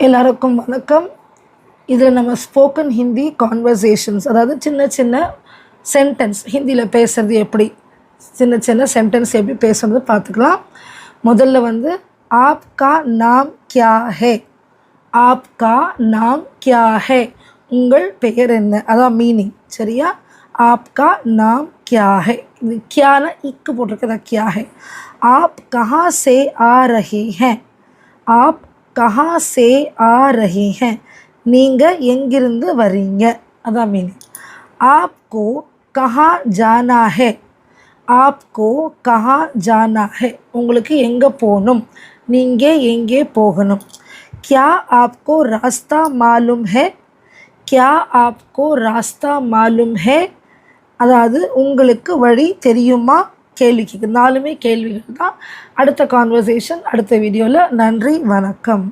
எல்லாருக்கும் வணக்கம். இதில் நம்ம ஸ்போக்கன் ஹிந்தி கான்வர்சேஷன்ஸ், அதாவது சின்ன சின்ன சென்டென்ஸ், ஹிந்தியில் பேசுகிறது எப்படி, சின்ன சின்ன சென்டென்ஸ் எப்படி பேசுகிறது பார்த்துக்கலாம். முதல்ல வந்து ஆப்கா நாம் கியா ஹே, ஆப்கா நாம் கியா ஹே, உங்கள் பெயர் என்ன, அதான் மீனிங். சரியா? ஆப்கா நாம் கியா ஹே, இது கியான இக்கு போட்டிருக்கதா கியா ஹே. ஆப் கஹா சே ஆ ரஹே ஹே, ஆப் கஹா சே ஆ ரஹே ஹே, நீங்கள் எங்கிருந்து வரீங்க, அதான் மீனிங். ஆப்கோ கஹா ஜானா ஹே, ஆப்கோ கஹா ஜானா ஹே, உங்களுக்கு எங்கே போகணும், நீங்கள் எங்கே போகணும். கியா ஆப்கோ ராஸ்தா மாலும் ஹே, கியா ஆப்கோ ராஸ்தா மாலும் ஹே, அதாவது உங்களுக்கு வழி தெரியுமா கேள்விக்கு. நாலுமே கேள்விகள் தான். அடுத்த கான்வர்சேஷன் அடுத்த வீடியோவில். நன்றி, வணக்கம்.